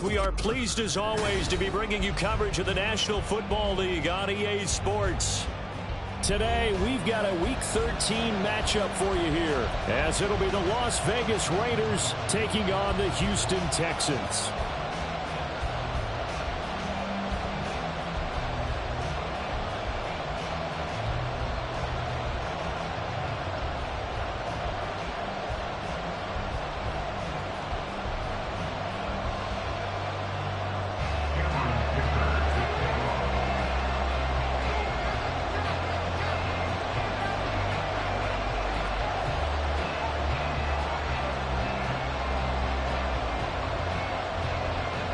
We are pleased as always to be bringing you coverage of the National Football League on EA Sports. Today we've got a Week 13 matchup for you here, as it'll be the Las Vegas Raiders taking on the Houston Texans.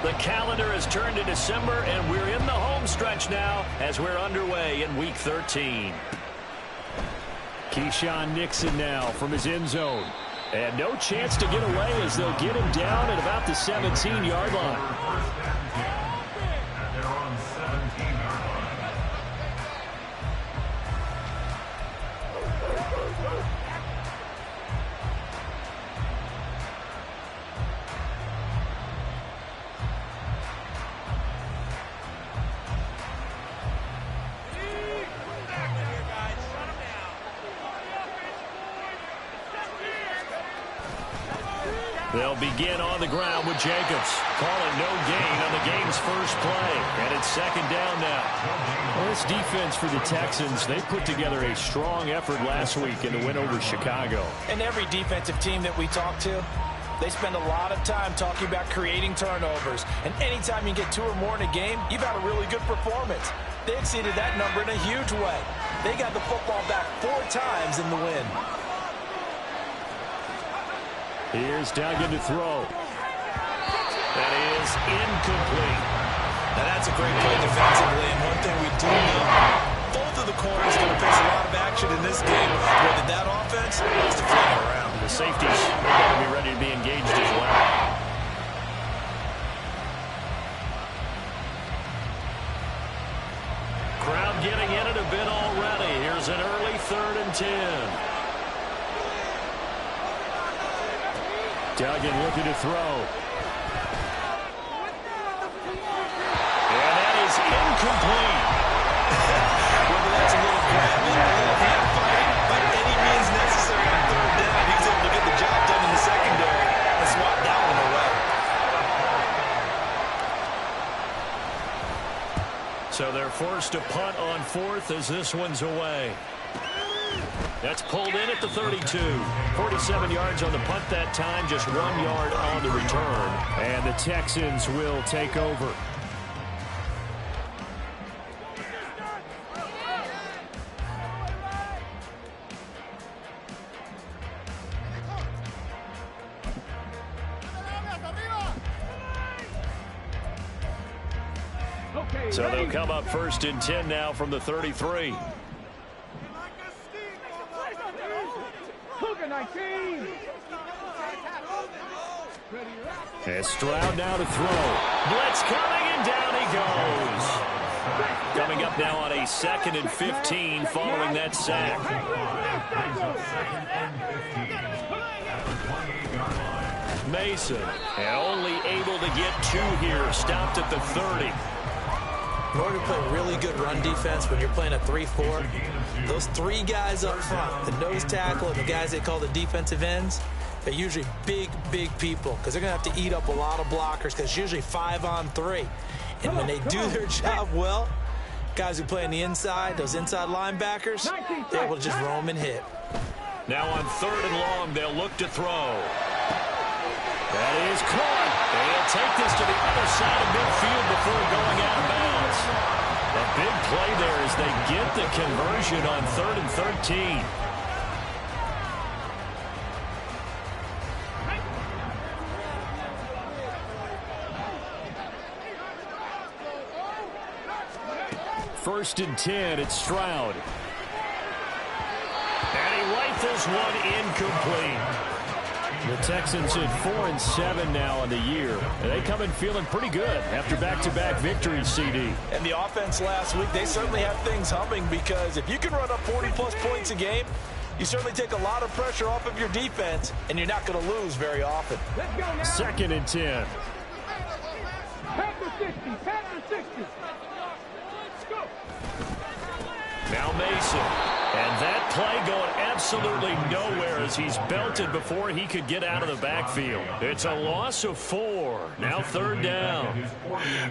The calendar has turned to December, and we're in the home stretch now as we're underway in Week 13. Keyshawn Nixon now from his end zone. And no chance to get away as they'll get him down at about the 17-yard line. They'll begin on the ground with Jacobs. Calling no gain on the game's first play. And it's second down now. Well, this defense for the Texans, they put together a strong effort last week in the win over Chicago. And every defensive team that we talk to, they spend a lot of time talking about creating turnovers. And anytime you get 2 or more in a game, you've had a really good performance. They exceeded that number in a huge way. They got the football back 4 times in the win. Here's Duggan to throw. That is incomplete. Now that's a great play defensively, and one thing we do know, both of the corners are going to face a lot of action in this game. Whether that offense has to fly around. The safeties are going to be ready to be engaged as well. Crowd getting in it a bit already. Here's an early 3rd and 10. Duggan looking to throw. And that is incomplete. Whether that's a little grabbing, a little hand fighting, by any means necessary on 3rd down, he's able to get the job done in the secondary and swat that one away. So they're forced to punt on 4th as this one's away. That's pulled in at the 32. 47 yards on the punt that time, just 1 yard on the return. And the Texans will take over. So they'll come up 1st and 10 now from the 33. As Stroud now to throw. Blitz coming, and down he goes. Coming up now on a 2nd and 15 following that sack. Mason, and only able to get 2 here. Stopped at the 30. In order to play really good run defense when you're playing a 3-4, those 3 guys up front, the nose tackle and the guys they call the defensive ends, they're usually big, big people because they're going to have to eat up a lot of blockers because it's usually 5 on 3. And when they do their job well, guys who play on the inside, those inside linebackers, they're able to just roam and hit. Now on 3rd and long, they'll look to throw. That is caught. And he'll take this to the other side of midfield before going out of bounds. A big play there as they get the conversion on 3rd and 13. First and 10, it's Stroud. And he rifles one incomplete. The Texans at 4-7 now on the year. They come in feeling pretty good after back-to-back victories, CD. And the offense last week, they certainly have things humming because if you can run up 40-plus points a game, you certainly take a lot of pressure off of your defense, and you're not going to lose very often. 2nd and 10. Now Mason. And that play going absolutely nowhere as he's belted before he could get out of the backfield. It's a loss of 4. Now 3rd down.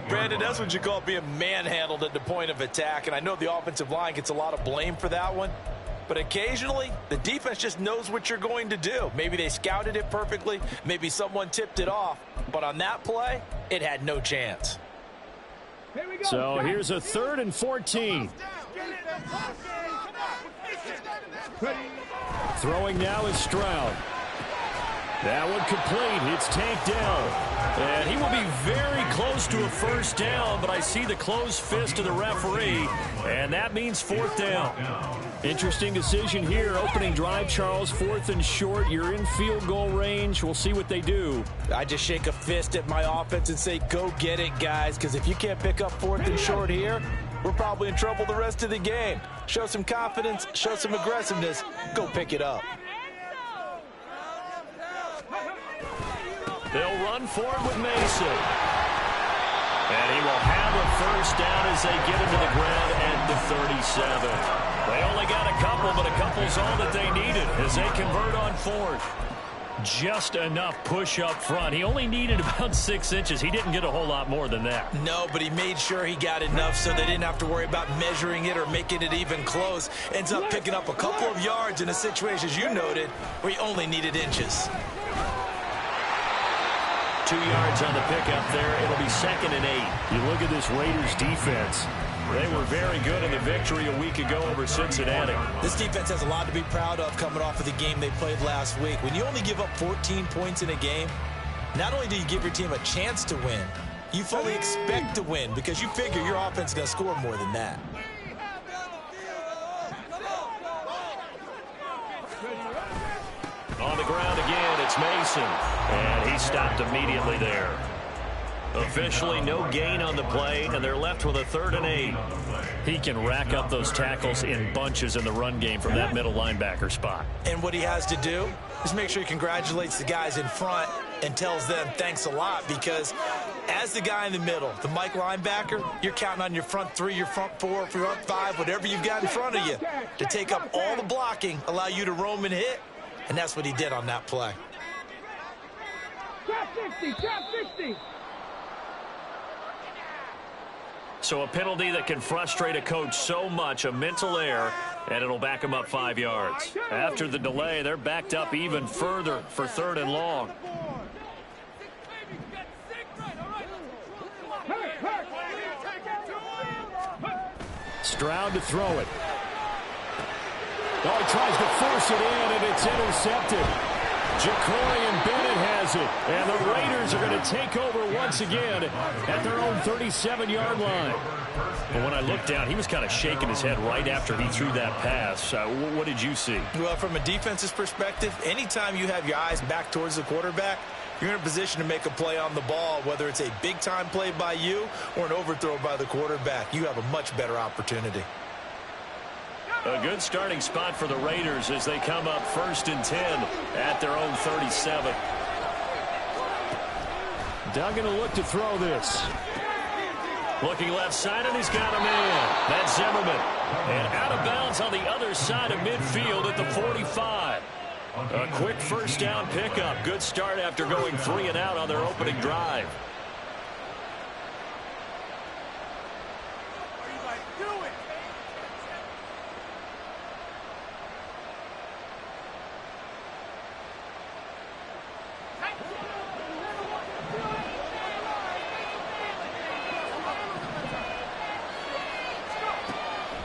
Brandon, that's what you call being manhandled at the point of attack. And I know the offensive line gets a lot of blame for that one. But occasionally, the defense just knows what you're going to do. Maybe they scouted it perfectly. Maybe someone tipped it off. But on that play, it had no chance. So here's a 3rd and 14. Throwing now is Stroud. That one complete. It's tanked down. And he will be very close to a 1st down, but I see the closed fist of the referee, and that means 4th down. Interesting decision here. Opening drive, Charles, 4th and short. You're in field goal range. We'll see what they do. I just shake a fist at my offense and say, go get it, guys, because if you can't pick up 4th and short here, we're probably in trouble the rest of the game. Show some confidence, show some aggressiveness, go pick it up. They'll run forward with Mason. And he will have a 1st down as they get him to the ground at the 37. They only got a couple, but a couple's all that they needed as they convert on 4th. Just enough push up front. He only needed about 6 inches. He didn't get a whole lot more than that. No, but he made sure he got enough so they didn't have to worry about measuring it or making it even close. Ends up picking up a couple of yards in a situation, as you noted, where he only needed inches. 2 yards on the pickup there. It'll be 2nd and 8. You look at this Raiders defense. They were very good in the victory a week ago over Cincinnati. This defense has a lot to be proud of coming off of the game they played last week. When you only give up 14 points in a game, not only do you give your team a chance to win, you fully expect to win because you figure your offense is going to score more than that. On the ground again, it's Mason. And he stopped immediately there. Officially no gain on the play, and they're left with a 3rd and 8. He can rack up those tackles in bunches in the run game from that middle linebacker spot. And what he has to do is make sure he congratulates the guys in front and tells them thanks a lot, because as the guy in the middle, the Mike linebacker, you're counting on your front 3, your front 4, your front 5, whatever you've got in front of you to take up all the blocking, allow you to roam and hit, and that's what he did on that play. Top 60, top 60. So a penalty that can frustrate a coach so much, a mental error, and it'll back him up 5 yards. After the delay, they're backed up even further for 3rd and long. Stroud to throw it. Oh, he tries to force it in, and it's intercepted. Ja'Cory Bennett has it, and the Raiders are going to take over once again at their own 37-yard line. But when I looked down, he was kind of shaking his head right after he threw that pass. What did you see? Well, from a defense's perspective, anytime you have your eyes back towards the quarterback, you're in a position to make a play on the ball, whether it's a big-time play by you or an overthrow by the quarterback. You have a much better opportunity. A good starting spot for the Raiders as they come up 1st and 10 at their own 37. Duggan will look to throw this. Looking left side, and he's got a man. That's Zimmerman. And out of bounds on the other side of midfield at the 45. A quick 1st down pickup. Good start after going 3 and out on their opening drive.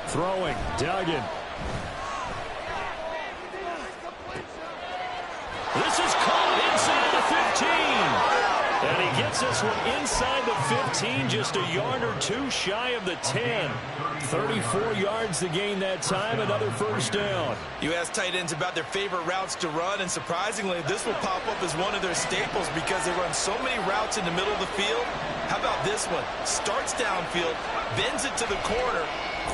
Throwing, Duggan. This is caught inside the 15. And he gets this one inside the 15, just a yard or 2 shy of the 10. 34 yards to gain that time, another 1st down. You ask tight ends about their favorite routes to run, and surprisingly, this will pop up as one of their staples because they run so many routes in the middle of the field. How about this one? Starts downfield, bends it to the corner.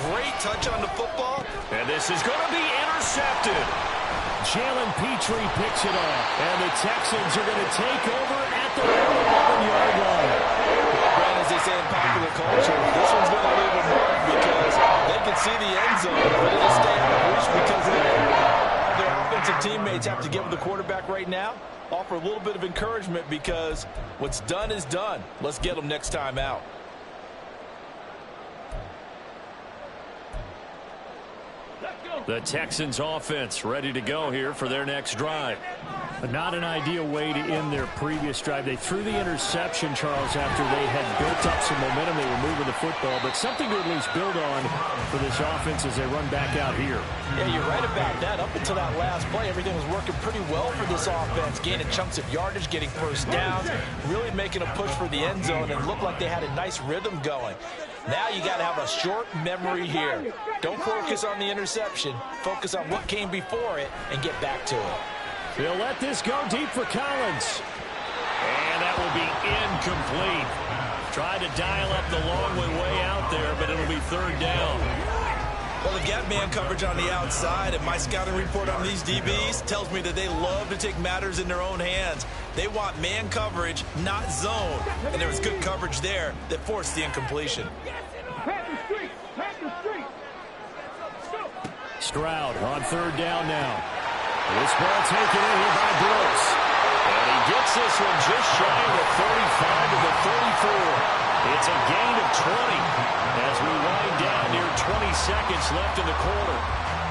Great touch on the football. And this is going to be intercepted. Jalen Petrie picks it off. And the Texans are going to take over at the 11-yard line. Brian, as they say in culture. This one's going to leave a mark because they can see the end zone, but it'll stay out of reach because of it. Their offensive teammates have to give the quarterback right now, offer a little bit of encouragement because what's done is done. Let's get them next time out. The Texans offense ready to go here for their next drive. But not an ideal way to end their previous drive. They threw the interception, Charles, after they had built up some momentum. They were moving the football, but something to at least build on for this offense as they run back out here. Yeah, you're right about that. Up until that last play, everything was working pretty well for this offense, gaining chunks of yardage, getting first downs, really making a push for the end zone, and looked like they had a nice rhythm going. Now you got to have a short memory here. Don't focus on the interception. Focus on what came before it and get back to it. They'll let this go deep for Collins. And that will be incomplete. Tried to dial up the long way out there, but it'll be third down. Well, they've got man coverage on the outside, and my scouting report on these DBs tells me that they love to take matters in their own hands. They want man coverage, not zone. And there was good coverage there that forced the incompletion. Stroud on third down now. This ball taken in here by Brooks. And he gets this one just shy of the 35 to the 34. It's a gain of 20 as we wind down near 20 seconds left in the quarter.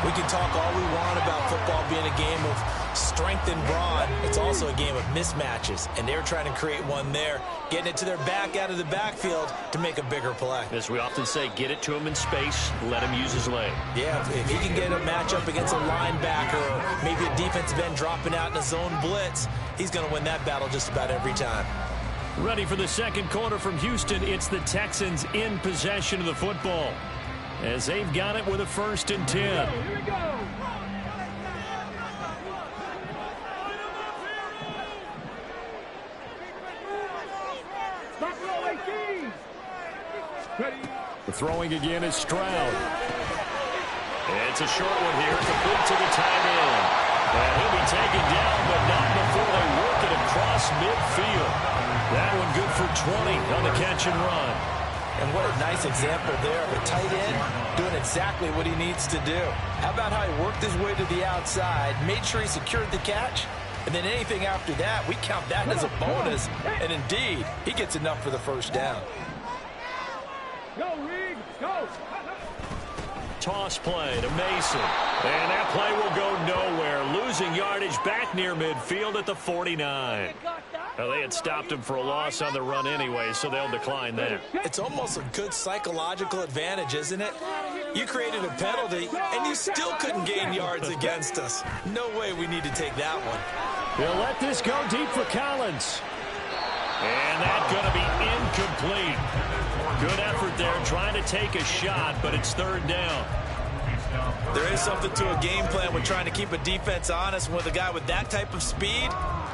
We can talk all we want about football being a game of strength and brawn. It's also a game of mismatches, and they're trying to create one there, getting it to their back out of the backfield to make a bigger play. As we often say, get it to him in space, let him use his leg. Yeah, if he can get a matchup against a linebacker or maybe a defensive end dropping out in a zone blitz, he's going to win that battle just about every time. Ready for the second quarter from Houston. It's the Texans in possession of the football as they've got it with a 1st and 10. Here we go. The throwing again is Stroud. It's a short one here, complete to the tight end. And he'll be taken down, but not before they work it across midfield. That one good for 20 on the catch and run. And what a nice example there of a tight end doing exactly what he needs to do. How about how he worked his way to the outside, made sure he secured the catch, and then anything after that, we count that as a bonus. And indeed, he gets enough for the first down. Go, Reed, go. Toss play to Mason. And that play will go nowhere. Losing yardage back near midfield at the 49. Well, they had stopped him for a loss on the run anyway, so they'll decline that. It's almost a good psychological advantage, isn't it? You created a penalty, and you still couldn't gain yards against us. No way we need to take that one. They'll let this go deep for Collins. And that's going to be incomplete. Good effort there trying to take a shot, but it's third down. There is something to a game plan with trying to keep a defense honest. With a guy with that type of speed,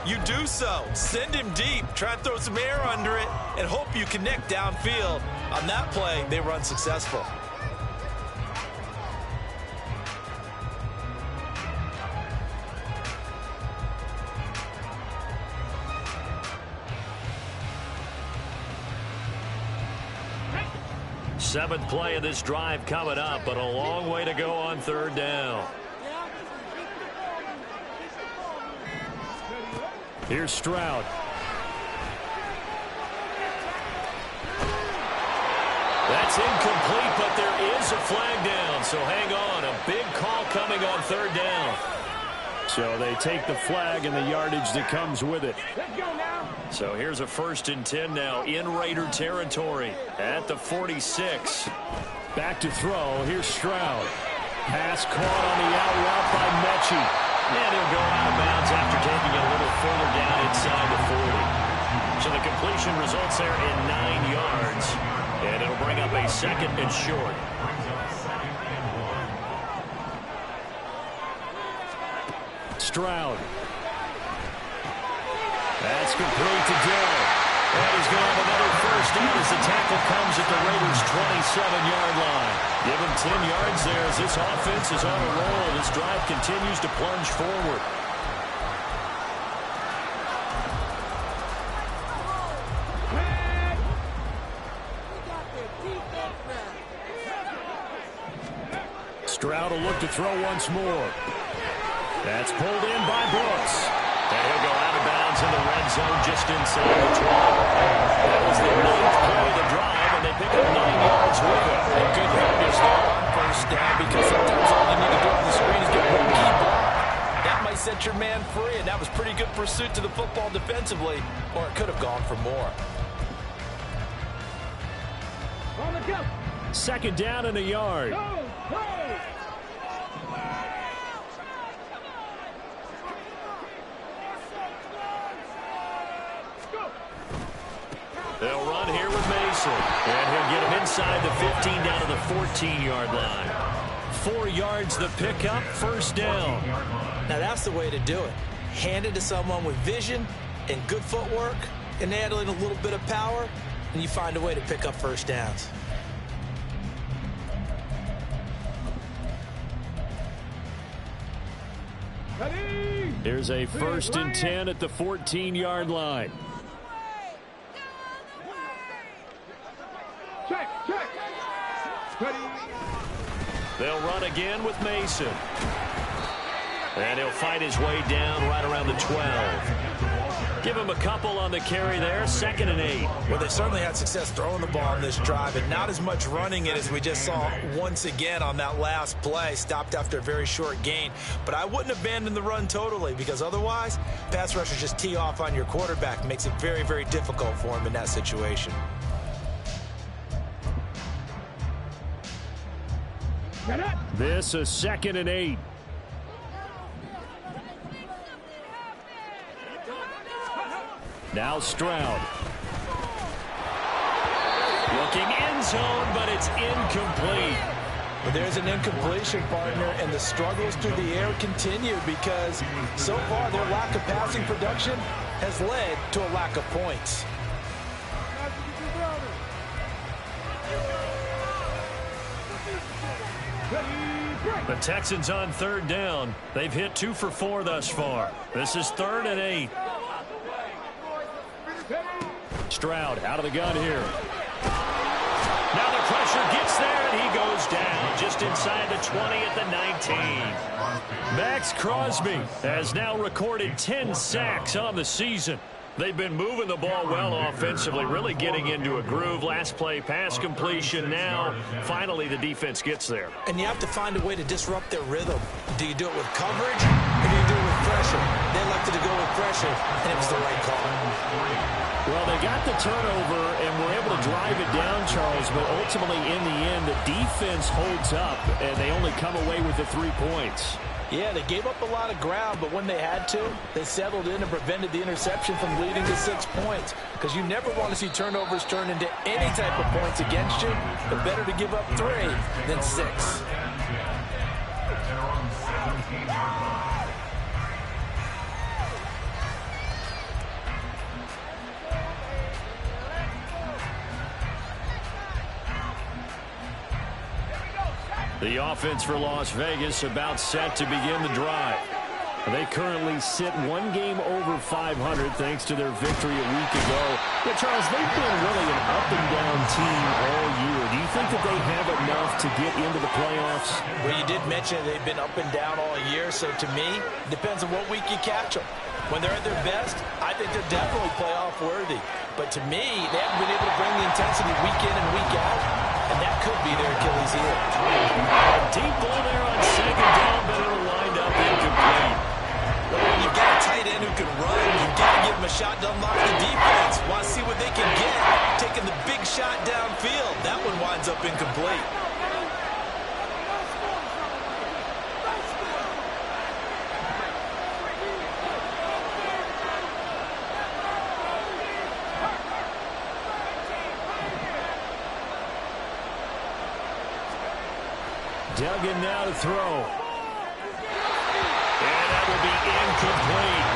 you do so. Send him deep, try and throw some air under it, and hope you connect downfield. On that play, they were unsuccessful. Seventh play of this drive coming up, but a long way to go on third down. Here's Stroud. That's incomplete, but there is a flag down, so hang on. A big call coming on third down. So they take the flag and the yardage that comes with it. So here's a 1st and 10 now in Raider territory at the 46. Back to throw. Here's Stroud. Pass caught on the out route by Mechie. And he'll go out of bounds after taking it a little further down inside the 40. So the completion results there in 9 yards. And it'll bring up a 2nd and short. Stroud. That's complete to Dillon. And he's going to have another first down as the tackle comes at the Raiders' 27-yard line. Give him 10 yards there as this offense is on a roll. This drive continues to plunge forward. Stroud will look to throw once more. That's pulled in by Brooks. And he'll go out of bounds in the red zone just inside the 12. That was the 9th play of the drive, and they pick up 9 yards with it. And good yardage there on first down, because sometimes all you need to do on the screen is get one key block. That might set your man free, and that was pretty good pursuit to the football defensively, or it could have gone for more. On the jump. 2nd down and a yard. Go, go. They'll run here with Mason. And he'll get him inside the 15 down to the 14-yard line. 4 yards the pickup, 1st down. Now that's the way to do it. Hand it to someone with vision and good footwork, and add in a little bit of power, and you find a way to pick up 1st downs. Ready. Here's a 1st and 10 at the 14-yard line. Check, check. Ready. They'll run again with Mason. And he'll fight his way down right around the 12. Give him a couple on the carry there. 2nd and 8. Well, they certainly had success throwing the ball on this drive, and not as much running it as we just saw once again on that last play. Stopped after a very short gain. But I wouldn't abandon the run totally, because otherwise, pass rushers just tee off on your quarterback. Makes it very, very difficult for him in that situation. This is 2nd and 8. Now Stroud. Looking end zone, but it's incomplete. Well, there's an incompletion, partner, and the struggles through the air continue, because so far their lack of passing production has led to a lack of points. The Texans on 3rd down. They've hit 2 for 4 thus far. This is 3rd and 8. Stroud out of the gun here. Now the pressure gets there, and he goes down just inside the 20 at the 19. Max Crosby has now recorded 10 sacks on the season. They've been moving the ball well offensively, really getting into a groove. Last play, pass completion. Now, finally, the defense gets there. And you have to find a way to disrupt their rhythm. Do you do it with coverage, or do you do it with pressure? They elected to go with pressure, and it was the right call. Well, they got the turnover and were able to drive it down, Charles, but ultimately, in the end, the defense holds up, and they only come away with the 3 points. Yeah, they gave up a lot of ground, but when they had to, they settled in and prevented the interception from leading to 6 points. Because you never want to see turnovers turn into any type of points against you, but better to give up 3 than 6. The offense for Las Vegas about set to begin the drive. They currently sit 1 game over 500 thanks to their victory a week ago. But, Charles, they've been really an up-and-down team all year. Do you think that they have enough to get into the playoffs? Well, you did mention they've been up and down all year, so to me, it depends on what week you catch them. When they're at their best, I think they're definitely playoff worthy. But to me, they haven't been able to bring the intensity week in and week out, and that could be their Achilles heel. Deep ball there on 2nd down, but it'll wind up incomplete. Well, when you've got a tight end who can run, you've got to give him a shot to unlock the defense. Want to see what they can get. Taking the big shot downfield. That one winds up incomplete. Duggan now to throw. And that will be incomplete.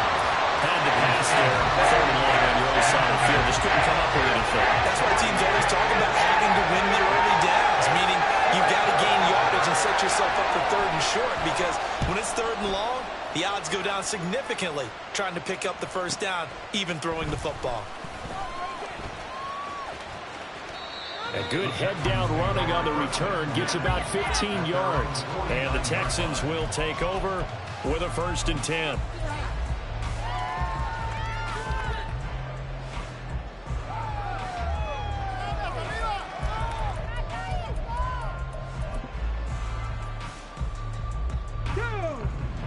Had to pass there. 3rd and long on your own side of the field. Just couldn't come up with anything. That's why teams always talk about having to win the early downs, meaning you've got to gain yardage and set yourself up for 3rd and short, because when it's 3rd and long, the odds go down significantly trying to pick up the 1st down, even throwing the football. A good head-down running on the return gets about 15 yards. And the Texans will take over with a 1st and 10.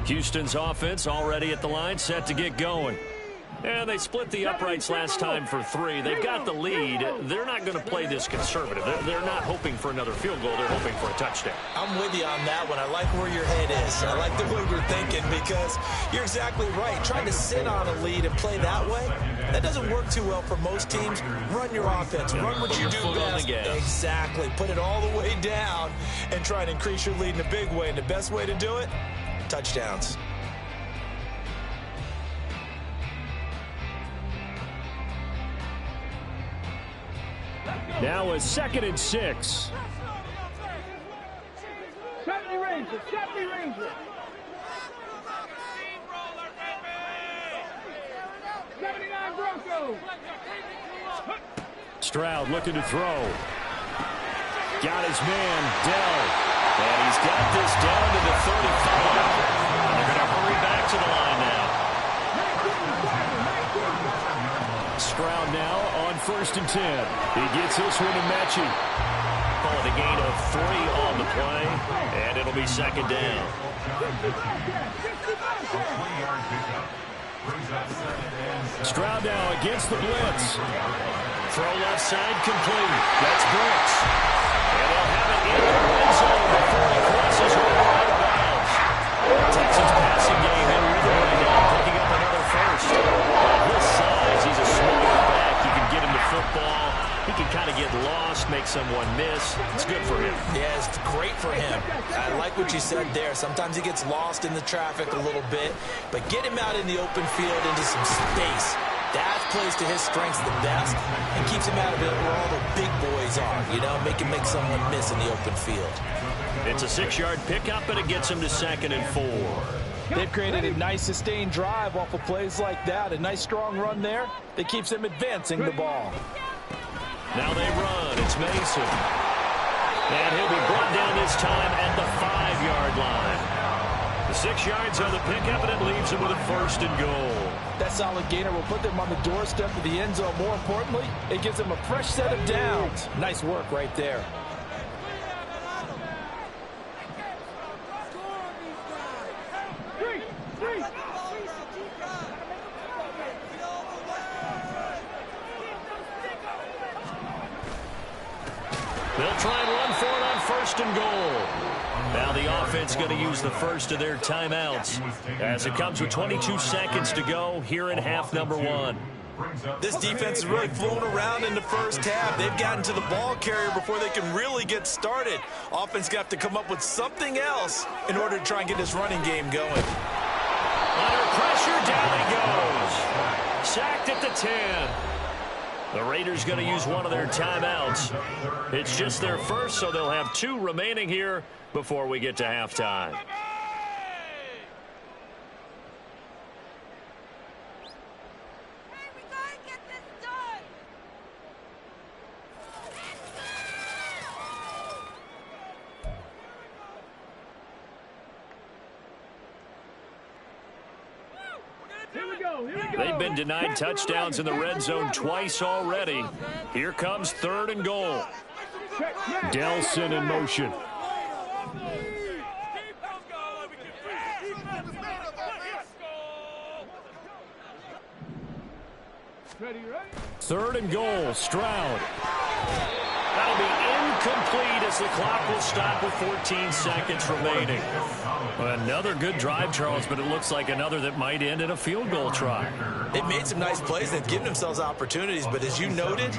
Houston's offense already at the line, set to get going. And they split the uprights last time for 3. They've got the lead. They're not going to play this conservative. They're not hoping for another field goal. They're hoping for a touchdown. I'm with you on that one. I like where your head is. I like the way we're thinking because you're exactly right. Trying to sit on a lead and play that way, that doesn't work too well for most teams. Run your offense. Run what you do best. Exactly. Put it all the way down and try and increase your lead in a big way. And the best way to do it, touchdowns. Now a 2nd and 6. 70 Rangers, 70 Rangers. 79 Broncos. Stroud looking to throw. Got his man, Dell. And he's got this down to the 35. And they're going to hurry back to the line now. Stroud now on 1st and 10. He gets this one to Mechie. Call it a gain of 3 on the play, and it'll be 2nd down. Stroud now against the blitz. Throw left side complete. That's Brooks. And they'll have it in the red zone before he crosses over out of bounds. Texans passing game in rhythm right now, picking up another 1st. At his size, he's a small back. You can get him to football. He can kind of get lost, make someone miss. It's good for him. Yeah, it's great for him. I like what you said there. Sometimes he gets lost in the traffic a little bit, but get him out in the open field into some space. That plays to his strengths the best and keeps him out of it where all the big boys are, you know, make someone miss in the open field. It's a 6-yard pickup, but it gets him to 2nd and 4. They've created a nice sustained drive off of plays like that. A nice strong run there that keeps them advancing the ball. Now they run. It's Mason. And he'll be brought down this time at the 5-yard line. The 6 yards on the pickup, and it leaves him with a 1st and goal. That solid gainer will put them on the doorstep of the end zone. More importantly, it gives them a fresh set of downs. Nice work right there. They'll try and run for it on 1st and goal. Now the offense going to use the first of their timeouts as it comes with 22 seconds to go here in half number 1. This defense is really flown around in the first half. They've gotten to the ball carrier before they can really get started. Offense got to come up with something else in order to try and get this running game going. Under pressure, down he goes. Sacked at the 10. The Raiders going to use one of their timeouts. It's just their first, so they'll have 2 remaining here before we get to halftime. They've been denied touchdowns in the red zone twice already. Here comes 3rd and goal. Delson in motion. Third and goal, Stroud. That'll be incomplete as the clock will stop with 14 seconds remaining. Another good drive, Charles, but it looks like another that might end in a field goal try. They've made some nice plays. They've given themselves opportunities, but as you noted,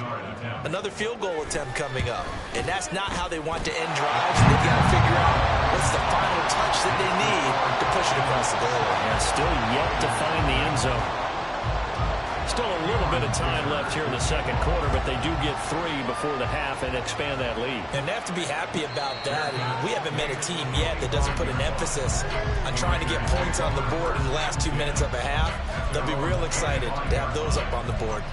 another field goal attempt coming up. And that's not how they want to end drives. They've got to figure out what's the final touch that they need to push it across the goal line. And still yet to find the end zone. Still a little bit of time left here in the second quarter, but they do get 3 before the half and expand that lead. And they have to be happy about that. And we haven't met a team yet that doesn't put an emphasis on trying to get points on the board in the last 2 minutes of a half. They'll be real excited to have those up on the board.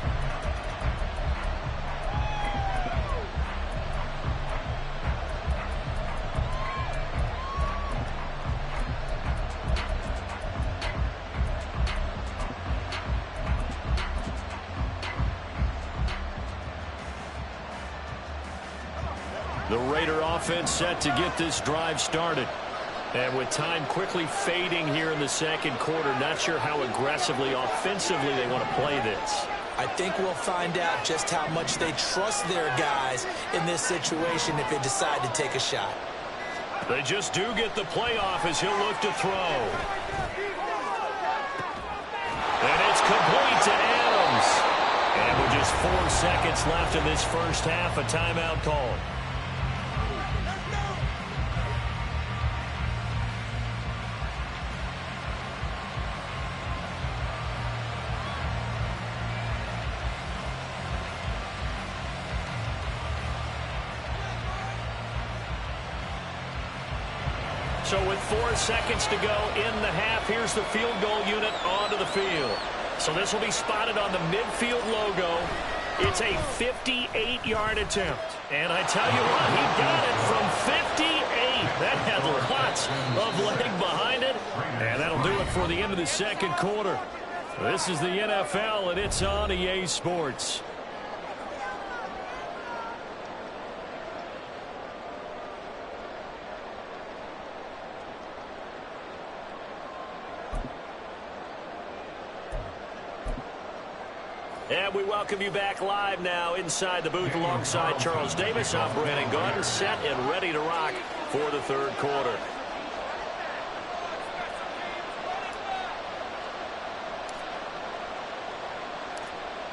The Raider offense set to get this drive started. And with time quickly fading here in the second quarter, not sure how aggressively, offensively they want to play this. I think we'll find out just how much they trust their guys in this situation if they decide to take a shot. They just do get the playoff as he'll look to throw. And it's complete to Adams. And with just 4 seconds left in this first half, a timeout call. So with 4 seconds to go in the half, here's the field goal unit onto the field. So this will be spotted on the midfield logo. It's a 58-yard attempt. And I tell you what, he got it from 58. That had lots of leg behind it. And that'll do it for the end of the second quarter. This is the NFL, and it's on EA Sports. And we welcome you back live now inside the booth alongside Charles Davis. I'm Brandon Gordon, set and ready to rock for the third quarter.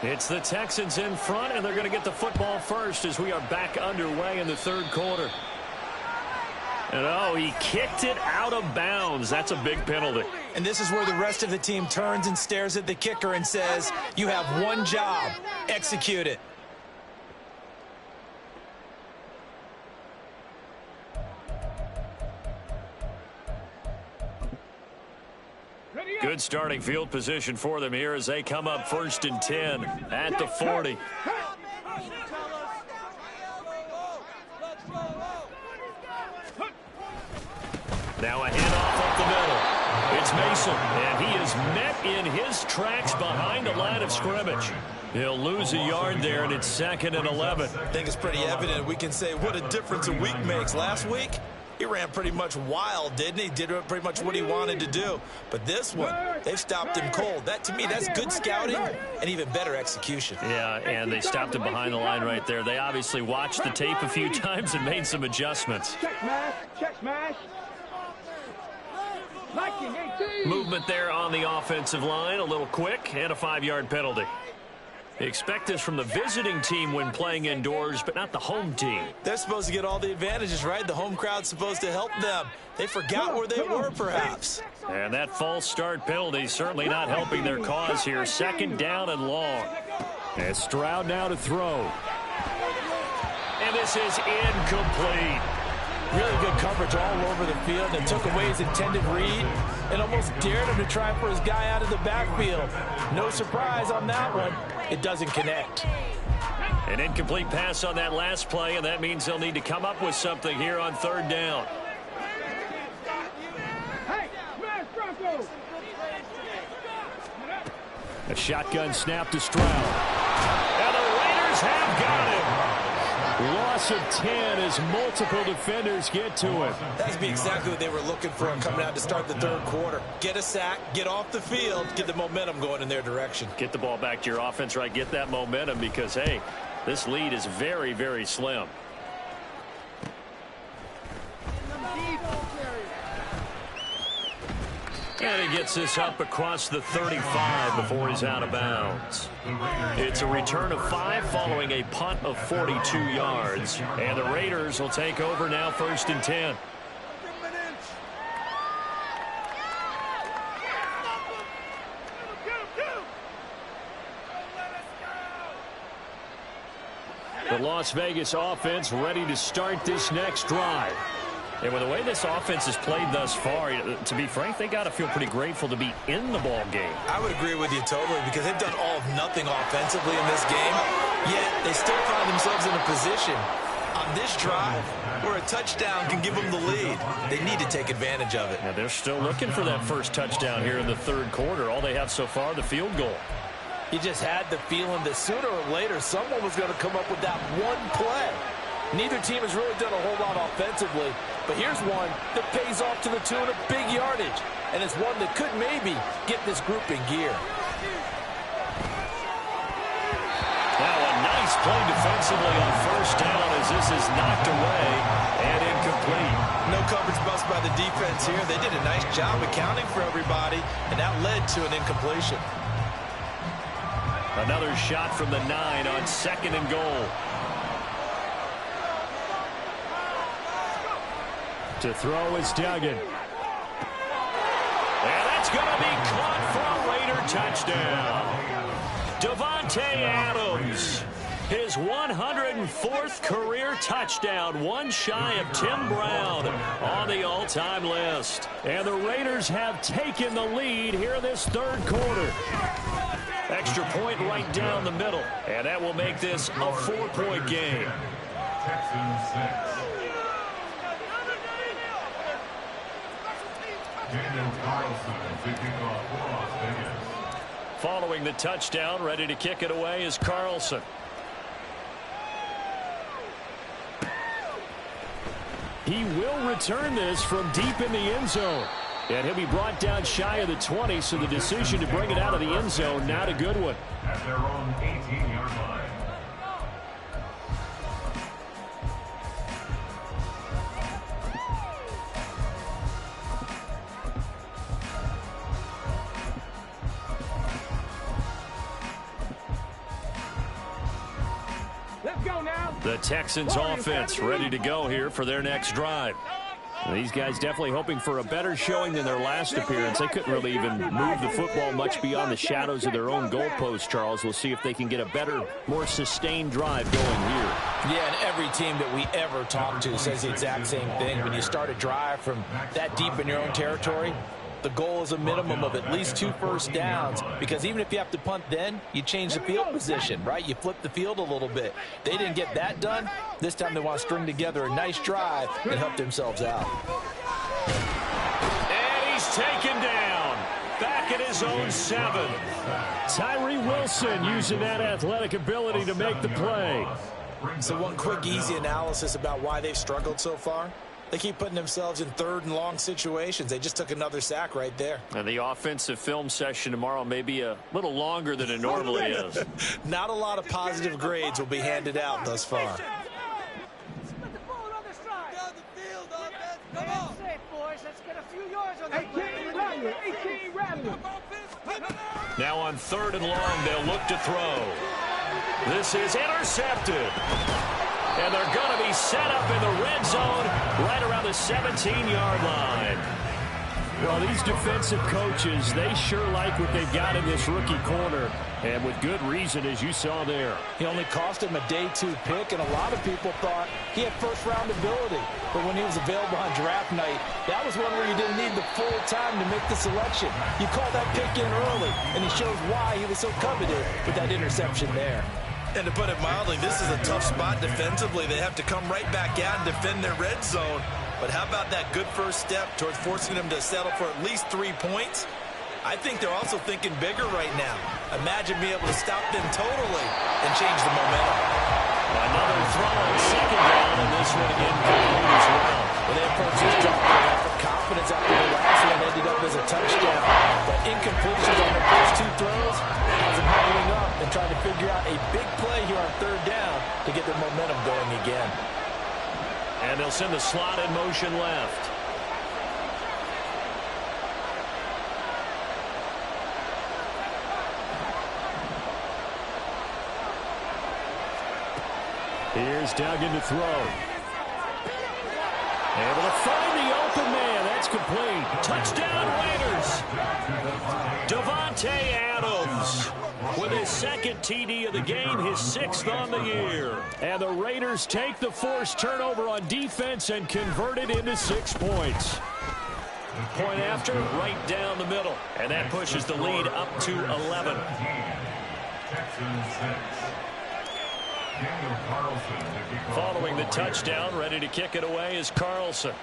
It's the Texans in front, and they're going to get the football first as we are back underway in the third quarter. And oh, he kicked it out of bounds. That's a big penalty. And this is where the rest of the team turns and stares at the kicker and says, you have one job, execute it. Good starting field position for them here as they come up 1st and 10 at the 40. Now a handoff up the middle. It's Mason, and he is met in his tracks behind the line of scrimmage. He'll lose a yard there, and it's 2nd and 11. I think it's pretty evident. We can say what a difference a week makes. Last week, he ran pretty much wild, didn't he? Did pretty much what he wanted to do. But this one, they've stopped him cold. That, to me, that's good scouting and even better execution. Yeah, and they stopped him behind the line right there. They obviously watched the tape a few times and made some adjustments. Check smash, check smash. Movement there on the offensive line, a little quick, and a 5-yard penalty. Expect this from the visiting team when playing indoors, but not the home team. They're supposed to get all the advantages, right? The home crowd's supposed to help them. They forgot where they were, perhaps. And that false start penalty certainly not helping their cause here. 2nd down and long. And Stroud now to throw. And this is incomplete. Really good coverage all over the field, and took away his intended read and almost dared him to try for his guy out of the backfield. No surprise on that one. It doesn't connect. An incomplete pass on that last play, and that means they'll need to come up with something here on 3rd down. Hey, smash Bronco! A shotgun snap to Stroud. And the Raiders have got him. Loss of 10 as multiple defenders get to it. That's exactly what they were looking for coming out to start the third quarter. Get a sack, get off the field, get the momentum going in their direction. Get the ball back to your offense, right? Get that momentum because, hey, this lead is very, very slim. And he gets this up across the 35 before he's out of bounds. It's a return of 5 following a punt of 42 yards. And the Raiders will take over now 1st and 10. The Las Vegas offense ready to start this next drive. And with the way this offense has played thus far, to be frank, they got to feel pretty grateful to be in the ball game. I would agree with you totally because they've done all of nothing offensively in this game, yet they still find themselves in a position on this drive where a touchdown can give them the lead. They need to take advantage of it. Now they're still looking for that first touchdown here in the third quarter. All they have so far, the field goal. You just had the feeling that sooner or later someone was going to come up with that one play. Neither team has really done a whole lot offensively, but here's one that pays off to the tune of big yardage, and it's one that could maybe get this group in gear. Now a nice play defensively on first down as this is knocked away and incomplete. No coverage bust by the defense here. They did a nice job accounting for everybody, and that led to an incompletion. Another shot from the 9 on 2nd and goal. To throw is Duggan. And that's going to be caught for a Raider touchdown. Davante Adams, his 104th career touchdown, one shy of Tim Brown on the all-time list. And the Raiders have taken the lead here in this third quarter. Extra point right down the middle, and that will make this a 4-point game. Following the touchdown, ready to kick it away is Carlson. He will return this from deep in the end zone. And he'll be brought down shy of the 20, so the decision to bring it out of the end zone, not a good one. At their own 18-yard line. Let's go now. The Texans offense ready to go here for their next drive. These guys definitely hoping for a better showing than their last appearance. They couldn't really even move the football much beyond the shadows of their own goalpost, Charles. We'll see if they can get a better, more sustained drive going here. Yeah, and every team that we ever talk to says the exact same thing. When you start a drive from that deep in your own territory, the goal is a minimum of at least 2 first downs, because even if you have to punt then, you change the field position, right? You flip the field a little bit. They didn't get that done. This time they want to string together a nice drive and help themselves out. And he's taken down. Back at his own 7. Tyree Wilson using that athletic ability to make the play. So one quick, easy analysis about why they've struggled so far. They keep putting themselves in 3rd and long situations. They just took another sack right there. And the offensive film session tomorrow may be a little longer than it normally is. Not a lot of positive grades will be handed out thus far. Now on 3rd and long, they'll look to throw. This is intercepted. And they're going to be set up in the red zone right around the 17-yard line. Well, these defensive coaches, they sure like what they've got in this rookie corner. And with good reason, as you saw there. He only cost him a day 2 pick, and a lot of people thought he had first-round ability. But when he was available on draft night, that was one where you didn't need the full time to make the selection. You call that pick in early, and he shows why he was so coveted with that interception there. And to put it mildly, this is a tough spot defensively. They have to come right back out and defend their red zone. But how about that good first step towards forcing them to settle for at least 3 points? I think they're also thinking bigger right now. Imagine being able to stop them totally and change the momentum. Another throw on 2nd down, and this one again complete as well. Well, they approached this drive with confidence after the last one ended up as a touchdown. But incompletions on the first 2 throws has them huddling up and trying to figure out a big play here on 3rd down to get their momentum going again. And they'll send the slot in motion left. Here's Duggan to throw. Able to find the open man. That's complete. Touchdown Raiders. Davante Adams with his 2nd TD of the game, his 6th on the year. And the Raiders take the forced turnover on defense and convert it into 6 points. Point after, right down the middle. And that pushes the lead up to 11. Following the touchdown, ready to kick it away is Carlson.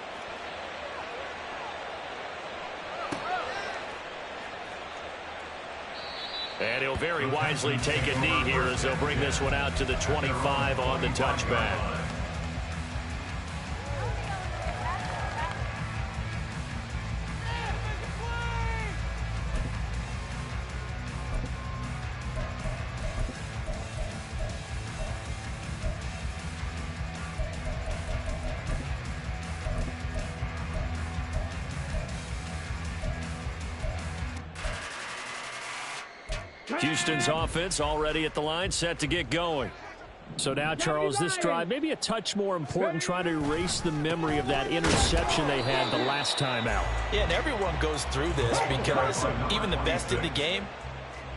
And he'll very wisely take a knee here as they'll bring this one out to the 25 on the touchback. Houston's offense already at the line, set to get going. So now, Charles, this drive maybe a touch more important, trying to erase the memory of that interception they had the last time out. Yeah, and everyone goes through this because even the best in the game,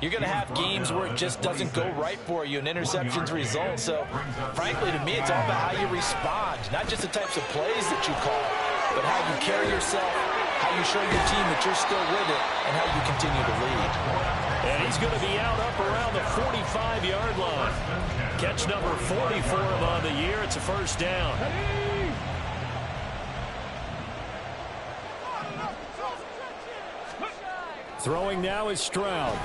you're going to have games where it just doesn't go right for you, and interceptions result. So, frankly, to me, it's all about how you respond, not just the types of plays that you call, but how you carry yourself, how you show your team that you're still with it, and how you continue to lead. And he's going to be out up around the 45-yard line. Catch number 40 for him on the year. It's a first down. Throwing now is Stroud.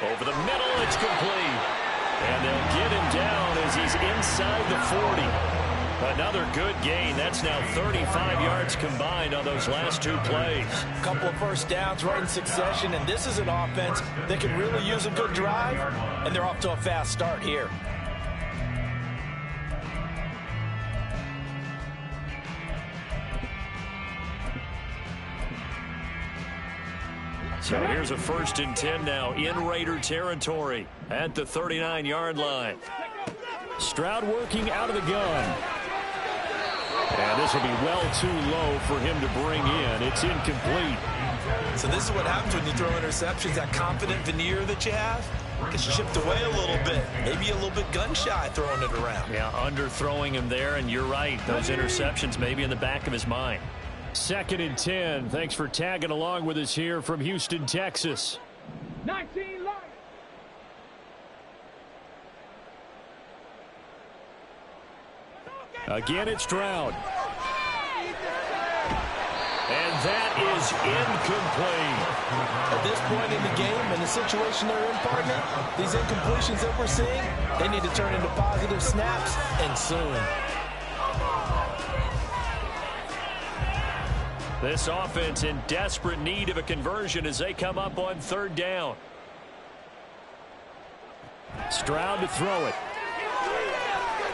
Over the middle, it's complete. And they'll get him down as he's inside the 40. Another good gain. That's now 35 yards combined on those last two plays. A couple of first downs right in succession, and this is an offense that can really use a good drive, and they're off to a fast start here. So here's a 1st and 10 now in Raider territory at the 39-yard line. Stroud working out of the gun. And this will be well too low for him to bring in. It's incomplete. So this is what happens when you throw interceptions. That confident veneer that you have gets chipped away a little bit. Maybe a little bit gun-shy throwing it around. Yeah, underthrowing him there, and you're right. Those interceptions maybe in the back of his mind. 2nd and 10. Thanks for tagging along with us here from Houston, Texas. 19 line. Again, it's Stroud. And that is incomplete. At this point in the game, in the situation they're in, partner, these incompletions that we're seeing, they need to turn into positive snaps, and soon. This offense in desperate need of a conversion as they come up on 3rd down. Stroud to throw it.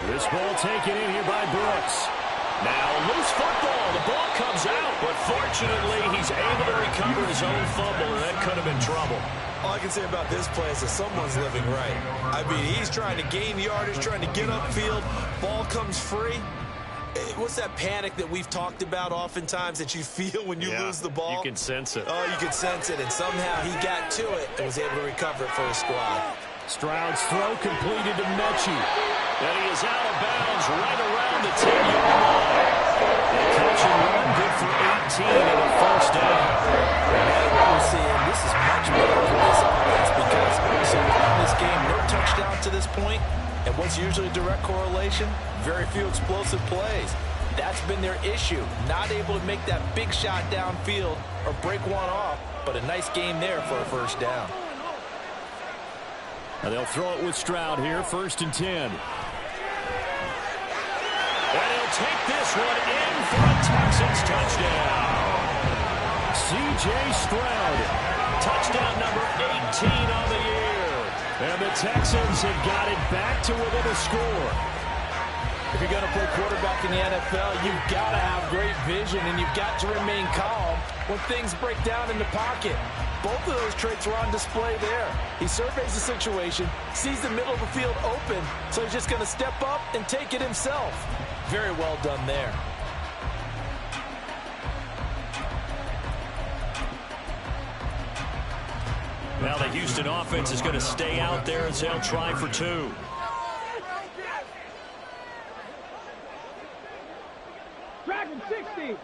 This ball taken in here by Brooks. Now loose football. The ball comes out, but fortunately he's able to recover his own fumble, and that could have been trouble. All I can say about this play is that someone's living right. I mean, he's trying to gain yardage, trying to get upfield. Ball comes free. What's that panic that we've talked about oftentimes that you feel when you lose the ball? You can sense it. Oh, you can sense it, and somehow he got to it and was able to recover it for his squad. Stroud's throw completed to Mechie. And he is out of bounds right around the 10-yard line. Catch and run, good for 18 and a first down. And what we're seeing, this is much better for this offense because so far in this game, no touchdown to this point, and what's usually a direct correlation? Very few explosive plays. That's been their issue. Not able to make that big shot downfield or break one off, but a nice game there for a first down. And they'll throw it with Stroud here, 1st and 10. And he'll take this one in for a Texans touchdown. C.J. Stroud, touchdown number 18 on the year. And the Texans have got it back to within a score. If you're going to play quarterback in the NFL, you've got to have great vision, and you've got to remain calm when things break down in the pocket. Both of those traits were on display there. He surveys the situation, sees the middle of the field open, so he's just going to step up and take it himself. Very well done there. Now the Houston offense is going to stay out there as they'll try for 2. Dragon 60.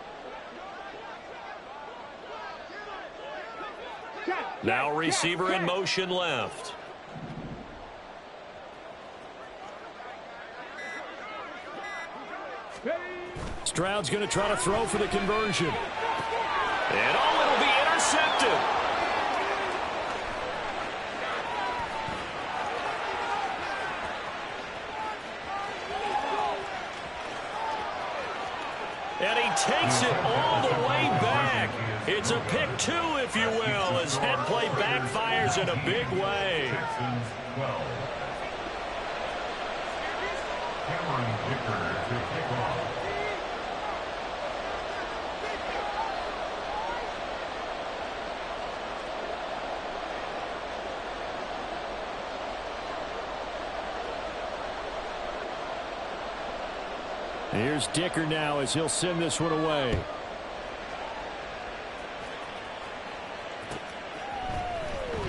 Now receiver in motion left. Stroud's going to try to throw for the conversion. And it'll be intercepted. And he takes it all the way back. It's a pick 2, if you will, as head play backfires in a big way. Here's Dicker now as he'll send this one away.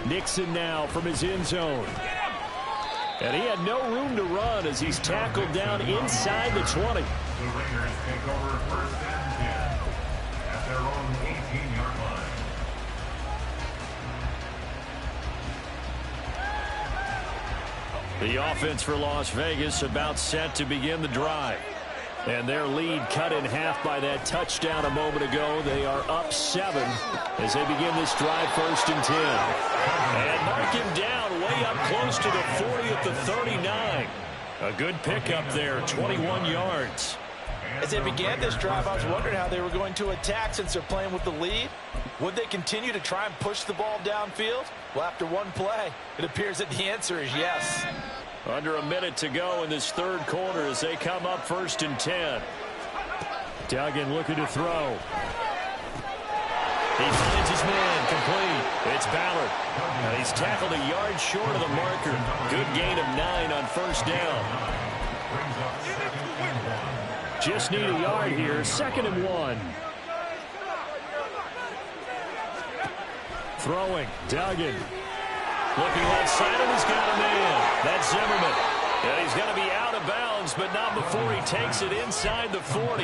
Nixon now from his end zone. And he had no room to run as he's tackled down inside the 20. The Raiders take over first and 10 at their own 18-yard line. The offense for Las Vegas about set to begin the drive. And their lead cut in half by that touchdown a moment ago. They are up 7 as they begin this drive first and 10. And mark him down way up close to the 40 at the 39. A good pickup there, 21 yards. As they began this drive, I was wondering how they were going to attack since they're playing with the lead. Would they continue to try and push the ball downfield? Well, after one play, it appears that the answer is yes. Under a minute to go in this third quarter as they come up first and 10. Duggan looking to throw. He finds his man complete. It's Ballard. And he's tackled a yard short of the marker. Good gain of 9 on first down. Just need a yard here. 2nd and 1. Throwing. Duggan. Looking left side, and he's got a man. That's Zimmerman. And he's going to be out of bounds, but not before he takes it inside the 40.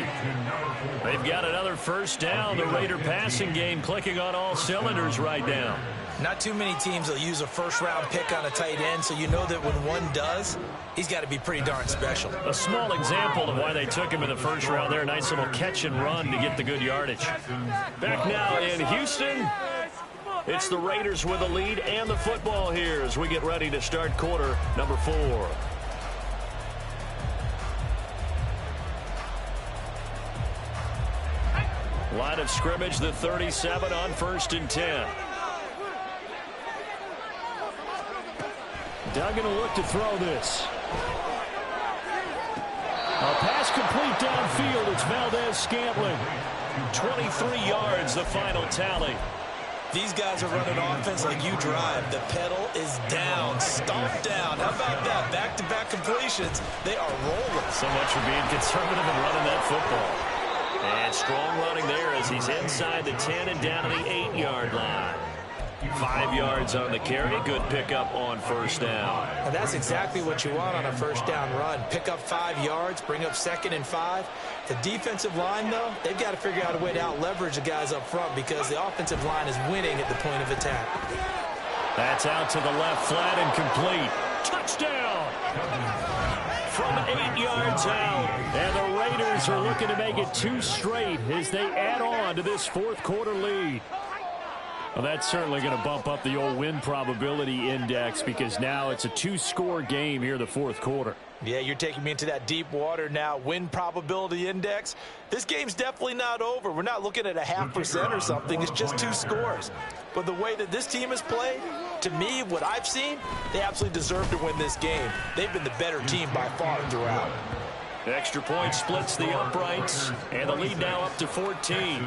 They've got another first down. The Raider passing game clicking on all cylinders right now. Not too many teams will use a first-round pick on a tight end, so you know that when one does, he's got to be pretty darn special. A small example of why they took him in the first round there. Nice little catch and run to get the good yardage. Back now in Houston. It's the Raiders with the lead and the football here as we get ready to start quarter number 4. Line of scrimmage, the 37 on first and 10. Duggan will look to throw this. A pass complete downfield. It's Valdez-Scantling. 23 yards, the final tally. These guys are running offense like you drive. The pedal is down, stomped down. How about that? Back-to-back completions. They are rolling. So much for being conservative and running that football. And strong running there as he's inside the 10 and down to the 8-yard line. 5 yards on the carry. Good pickup on first down. And that's exactly what you want on a first down run. Pick up 5 yards, bring up 2nd and 5. The defensive line, though, they've got to figure out a way to out-leverage the guys up front because the offensive line is winning at the point of attack. That's out to the left, flat and complete. Touchdown! From 8 yards out. And the Raiders are looking to make it 2 straight as they add on to this fourth quarter lead. Well, that's certainly going to bump up the old win probability index because now it's a 2-score game here in the fourth quarter. Yeah, you're taking me into that deep water now. Win probability index. This game's definitely not over. We're not looking at a 0.5% or something. It's just 2 scores. But the way that this team has played, to me, what I've seen, they absolutely deserve to win this game. They've been the better team by far throughout. Extra point splits the uprights, and the lead now up to 14.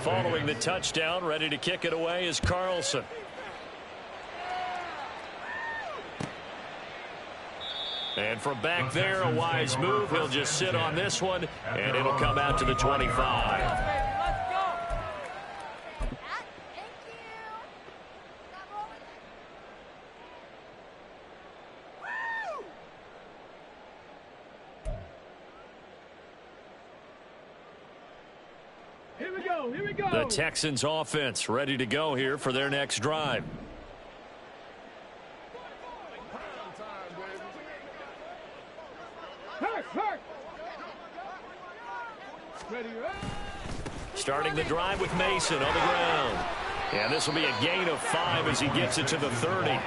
Following the touchdown, ready to kick it away is Carlson. And from back there, a wise move. He'll just sit on this one, and it'll come out to the 25. Here we go. The Texans offense ready to go here for their next drive. Starting the drive with Mason on the ground. And this will be a gain of 5 as he gets it to the 30.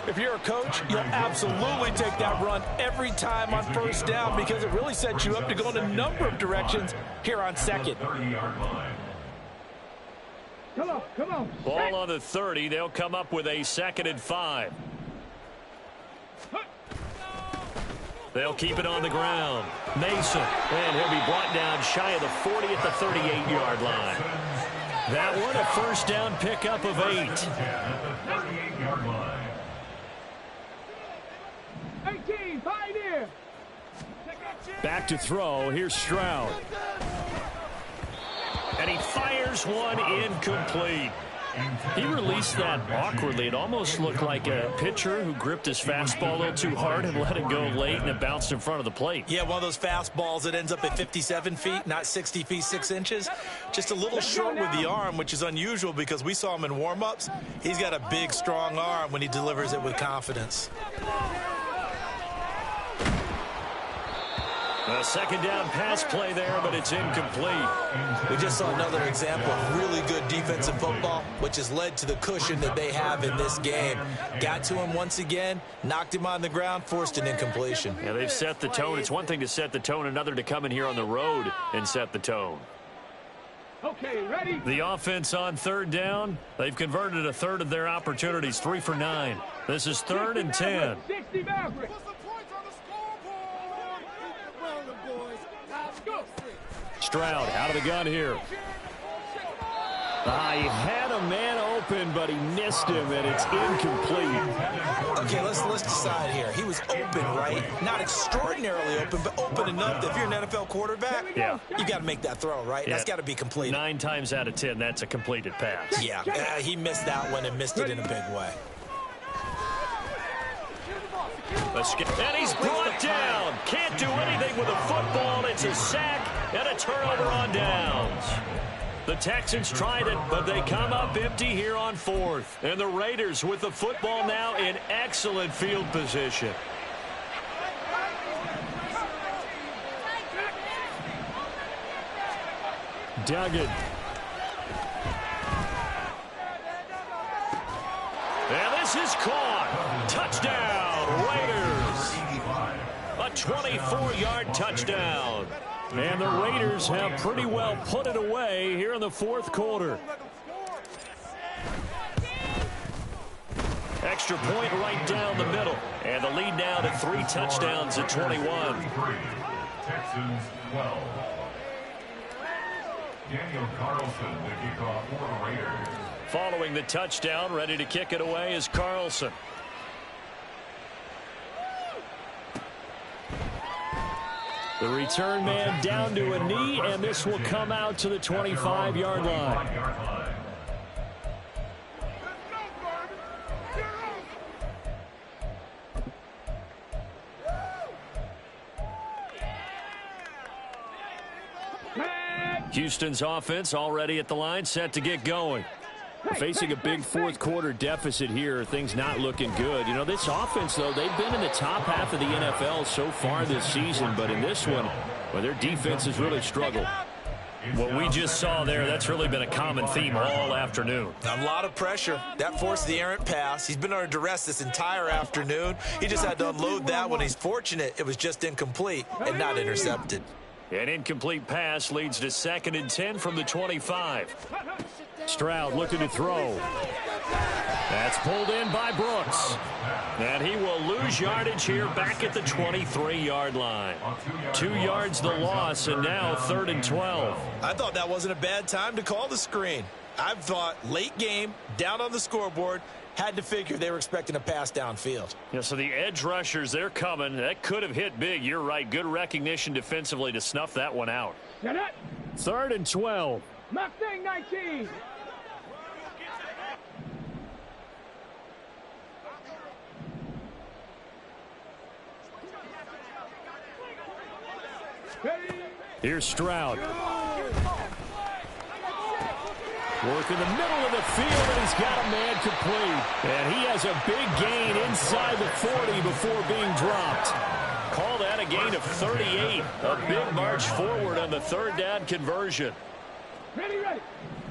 If you're a coach, you'll absolutely take that run every time on first down because it really sets you up to go in a number of directions here on second. Come on. Ball on the 30. They'll come up with a 2nd and 5. They'll keep it on the ground. Mason. And he'll be brought down shy of the 40 at the 38-yard line. That one a first down pickup of 8. 18, Pioneer. Back to throw. Here's Stroud. And he fires one incomplete. He released that awkwardly. It almost looked like a pitcher who gripped his fastball a little too hard and let it go late, and it bounced in front of the plate. Yeah, one of those fastballs that ends up at 57 feet, not 60 feet, 6 inches. Just a little short with the arm, which is unusual because we saw him in warm-ups. He's got a big, strong arm when he delivers it with confidence. A second down pass play there, but it's incomplete. We just saw another example of really good defensive football, which has led to the cushion that they have in this game. Got to him once again, knocked him on the ground, forced an incompletion. Yeah, they've set the tone. It's one thing to set the tone, another to come in here on the road and set the tone. Okay, ready? The offense on third down, they've converted a third of their opportunities, 3 for 9. This is 3rd and 10. 60 Mavericks. Stroud out of the gun here. He had a man open, but he missed him, and it's incomplete. Okay, let's decide here. He was open, right? Not extraordinarily open, but open enough that if you're an NFL quarterback, you got to make that throw, right? Yeah. That's got to be completed. 9 times out of 10, that's a completed pass. Yeah, he missed that one and missed it in a big way. And he's brought down. Can't do anything with a football. It's a sack and a turnover on downs. The Texans tried it, but they come up empty here on 4th. And the Raiders with the football now in excellent field position. Duggan. And this is caught. Touchdown, Raiders. A 24-yard touchdown. And the Raiders have pretty well put it away here in the 4th quarter. Extra point right down the middle. And the lead now to 3 touchdowns at 21. Texans 12. Daniel Carlson, the kickoff for the Raiders. Following the touchdown, ready to kick it away is Carlson. The return man down to a knee, and this will come out to the 25-yard line. Houston's offense already at the line, set to get going. Facing a big 4th quarter deficit here, things not looking good. You know, this offense, though, they've been in the top half of the NFL so far this season, but in this one, well, their defense has really struggled. What we just saw there, that's really been a common theme all afternoon. A lot of pressure. That forced the errant pass. He's been under duress this entire afternoon. He just had to unload that one. He's fortunate it was just incomplete and not intercepted. An incomplete pass leads to 2nd and 10 from the 25. Stroud looking to throw. That's pulled in by Brooks. And he will lose yardage here back at the 23-yard line. 2 yards the loss, and now 3rd and 12. I thought that wasn't a bad time to call the screen. I thought late game, down on the scoreboard, had to figure they were expecting a pass downfield. Yeah, so the edge rushers, they're coming. That could have hit big. You're right. Good recognition defensively to snuff that one out. 3rd and 12. Mustang 19. Here's Stroud. Work in the middle of the field, and he's got a man complete. And he has a big gain inside the 40 before being dropped. Call that a gain of 38. A big march forward on the 3rd down conversion. Ready.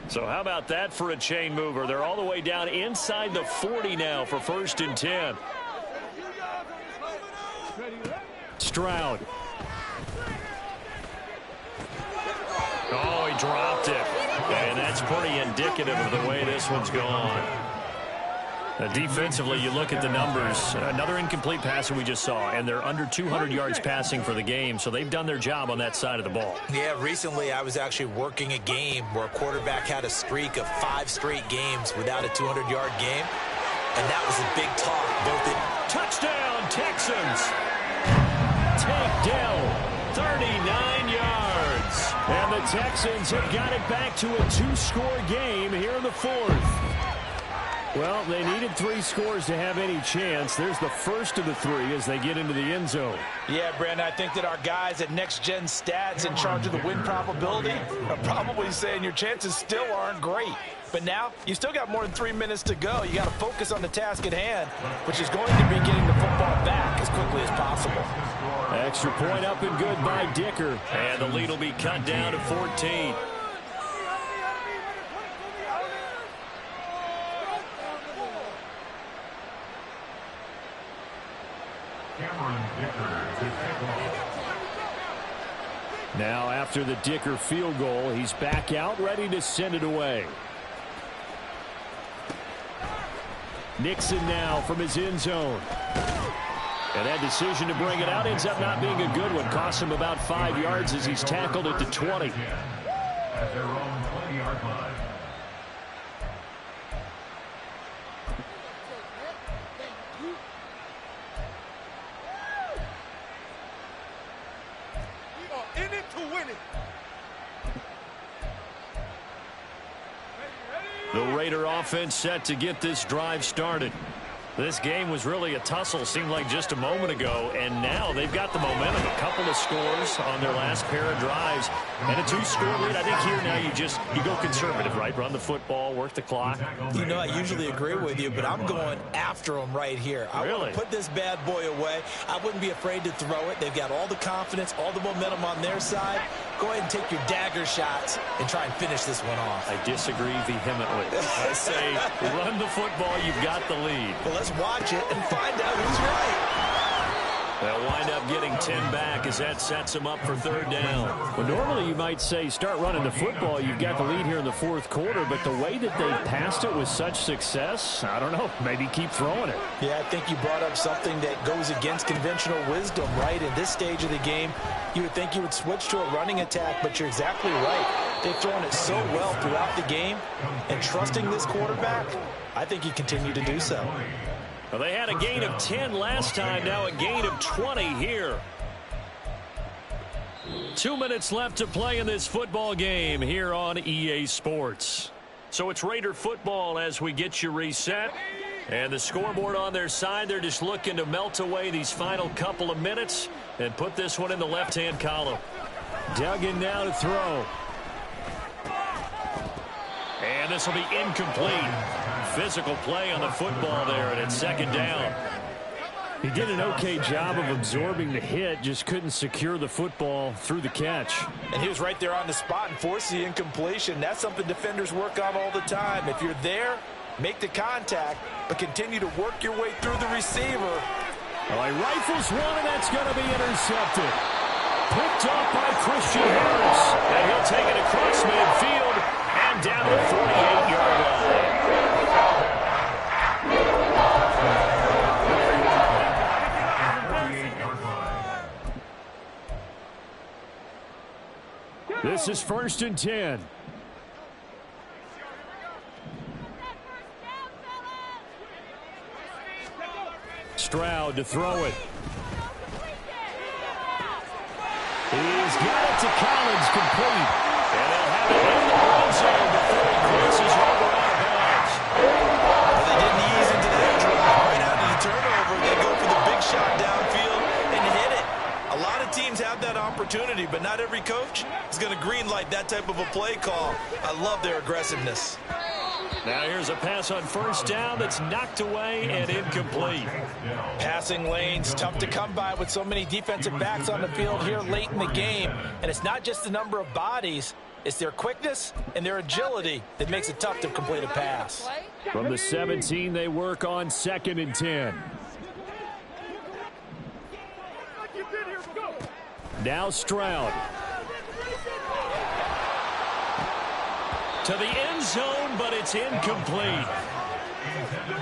So how about that for a chain mover? They're all the way down inside the 40 now for 1st and 10. Stroud. Oh, he dropped it. And that's pretty indicative of the way this one's gone. Defensively, you look at the numbers. Another incomplete pass that we just saw, and they're under 200 yards passing for the game, so they've done their job on that side of the ball. Yeah, recently I was actually working a game where a quarterback had a streak of 5 straight games without a 200-yard game. And that was a big talk. Touchdown, Texans. Takedown, 39 yards. And the Texans have got it back to a 2-score game here in the 4th. Well, they needed 3 scores to have any chance. There's the first of the 3 as they get into the end zone. Yeah, Brandon, I think that our guys at Next Gen Stats in charge of the win probability are probably saying your chances still aren't great. But now, you still got more than 3 minutes to go. You got to focus on the task at hand, which is going to be getting the football back as quickly as possible. Extra point up and good by Dicker. And the lead will be cut down to 14. Now after the Dicker field goal, he's back out ready to send it away. Nixon now from his end zone. And that decision to bring it out ends up not being a good one. Costs him about 5 yards as he's tackled at the 20. At their own 20-yard line. In it to win it. The Raider offense set to get this drive started. This game was really a tussle, seemed like just a moment ago, and now they've got the momentum. A couple of scores on their last pair of drives, and a 2-score lead. I think here now you go conservative, right? Run the football, work the clock. You know, I usually agree with you, but I'm going after them right here. I want to put this bad boy away. I wouldn't be afraid to throw it. They've got all the confidence, all the momentum on their side. Go ahead and take your dagger shots and try and finish this one off. I disagree vehemently. I say run the football. You've got the lead. Well, let's watch it and find out who's right. They'll wind up getting 10 back as that sets them up for 3rd down. Well, normally you might say start running the football. You've got the lead here in the 4th quarter, but the way that they passed it with such success, I don't know, maybe keep throwing it. Yeah, I think you brought up something that goes against conventional wisdom, right? In this stage of the game, you would think you would switch to a running attack, but you're exactly right. They've thrown it so well throughout the game, and trusting this quarterback, I think you continue to do so. Well, they had a gain of 10 last time, now a gain of 20 here. 2 minutes left to play in this football game here on EA Sports. So it's Raider football as we get you reset. And the scoreboard on their side, they're just looking to melt away these final couple of minutes and put this one in the left-hand column. Duggan now to throw. And this will be incomplete. Physical play on the football there, and it's 2nd down. He did an okay job of absorbing the hit, just couldn't secure the football through the catch. And he was right there on the spot and forced the incompletion. That's something defenders work on all the time. If you're there, make the contact, but continue to work your way through the receiver. Well, he rifles one, and that's going to be intercepted. Picked off by Christian Harris. And he'll take it across midfield and down the 48-yard line. This is 1st and 10. Stroud to throw it. He's got it to Collins, complete. And they'll have it in the red zone before he crosses over out of bounds. Well, they didn't ease into that drive right out of the turnover. They go for the big shot downfield and hit it. A lot of teams have that opportunity, but not every coach is going to greenlight that type of a play call. I love their aggressiveness. Now here's a pass on 1st down that's knocked away and incomplete. Passing lanes, tough to come by with so many defensive backs on the field here late in the game. And it's not just the number of bodies, it's their quickness and their agility that makes it tough to complete a pass. From the 17, they work on 2nd and 10. Now Stroud. To the end zone, but it's incomplete.